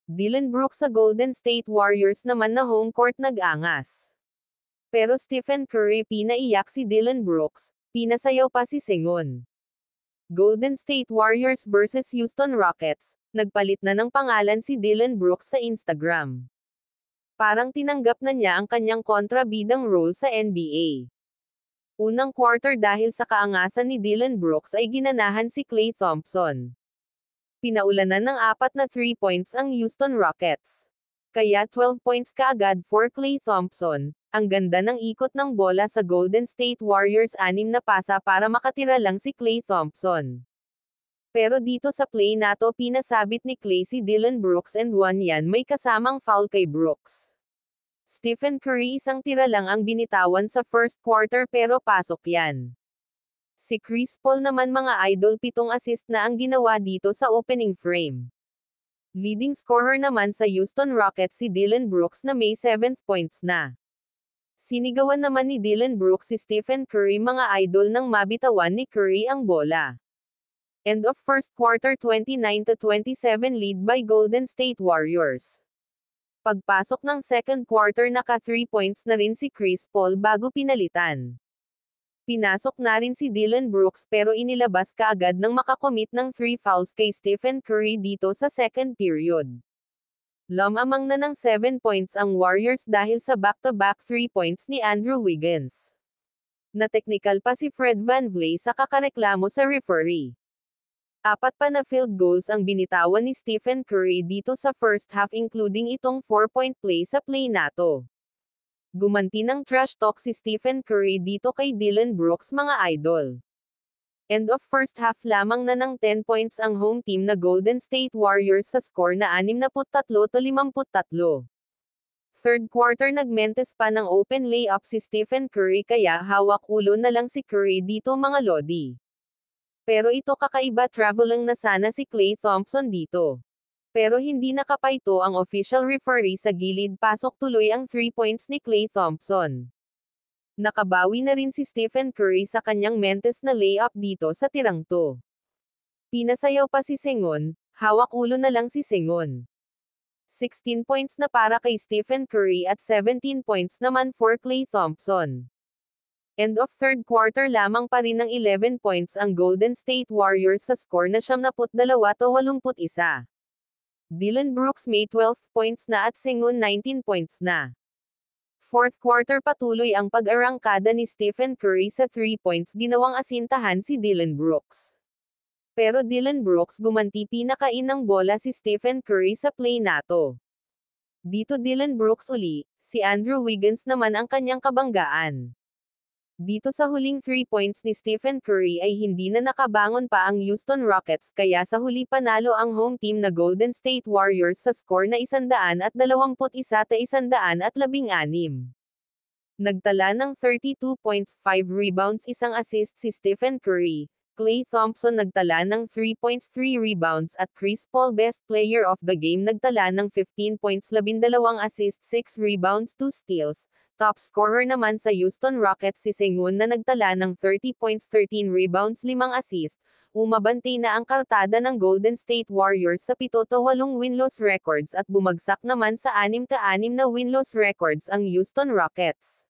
Dillon Brooks sa Golden State Warriors naman na home court nag-angas. Pero Stephen Curry pinaiyak si Dillon Brooks, pinasayaw pa si Sengun. Golden State Warriors vs Houston Rockets, nagpalit na ng pangalan si Dillon Brooks sa Instagram. Parang tinanggap na niya ang kanyang kontrabidang role sa NBA. Unang quarter dahil sa kaangasan ni Dillon Brooks ay ginanahan si Klay Thompson. Pinaulanan ng 4 na 3 points ang Houston Rockets. Kaya 12 points kaagad for Klay Thompson. Ang ganda ng ikot ng bola sa Golden State Warriors 6 na pasa para makatira lang si Klay Thompson. Pero dito sa play na to pinasabit ni Klay si Dillon Brooks and yan may kasamang foul kay Brooks. Stephen Curry isang tira lang ang binitawan sa first quarter pero pasok yan. Si Chris Paul naman mga idol 7 assist na ang ginawa dito sa opening frame. Leading scorer naman sa Houston Rockets si Dillon Brooks na may 7 points na. Sinigawan naman ni Dillon Brooks si Stephen Curry mga idol nang mabitawan ni Curry ang bola. End of first quarter 29-27 lead by Golden State Warriors. Pagpasok ng second quarter naka 3 points na rin si Chris Paul bago pinalitan. Pinasok na rin si Dillon Brooks pero inilabas kaagad nang makakomit ng 3 fouls kay Stephen Curry dito sa second period. Lamang na ng 7 points ang Warriors dahil sa back-to-back 3 points ni Andrew Wiggins. Na-technical pa si Fred VanVleet sa kakareklamo sa referee. 4 pa na field goals ang binitawan ni Stephen Curry dito sa first half including itong 4-point play sa play na to. Gumanti ng trash talk si Stephen Curry dito kay Dillon Brooks mga idol. End of first half lamang na ng 10 points ang home team na Golden State Warriors sa score na 63-53. Third quarter nagmentes pa ng open layup si Stephen Curry kaya hawak ulo na lang si Curry dito mga lodi. Pero ito kakaiba traveling na sana si Klay Thompson dito. Pero hindi nakapaito ang official referee sa gilid pasok tuloy ang 3 points ni Klay Thompson. Nakabawi na rin si Stephen Curry sa kanyang mentes na layup dito sa tirang to. Pinasayaw pa si Sengun, hawak ulo na lang si Sengun. 16 points na para kay Stephen Curry at 17 points naman for Klay Thompson. End of third quarter lamang pa rin ng 11 points ang Golden State Warriors sa score na 72-81. Dillon Brooks may 12 points na at Sengun 19 points na. Fourth quarter patuloy ang pag-arangkada ni Stephen Curry sa 3 points ginawang asintahan si Dillon Brooks. Pero Dillon Brooks gumanti pinakain ng bola si Stephen Curry sa play na to. Dito Dillon Brooks uli, si Andrew Wiggins naman ang kanyang kabanggaan. Dito sa huling 3 points ni Stephen Curry ay hindi na nakabangon pa ang Houston Rockets kaya sa huli panalo ang home team na Golden State Warriors sa score na 121-116. Nagtala ng 32 points, 5 rebounds, 1 assist si Stephen Curry. Klay Thompson nagtala ng 3 points, 3 rebounds at Chris Paul Best Player of the Game nagtala ng 15 points, 12 assists, 6 rebounds, 2 steals. Top scorer naman sa Houston Rockets si Sengun na nagtala ng 30 points, 13 rebounds, 5 assists. Umabante na ang kartada ng Golden State Warriors sa 7-8 win-loss records at bumagsak naman sa 6-6 na win-loss records ang Houston Rockets.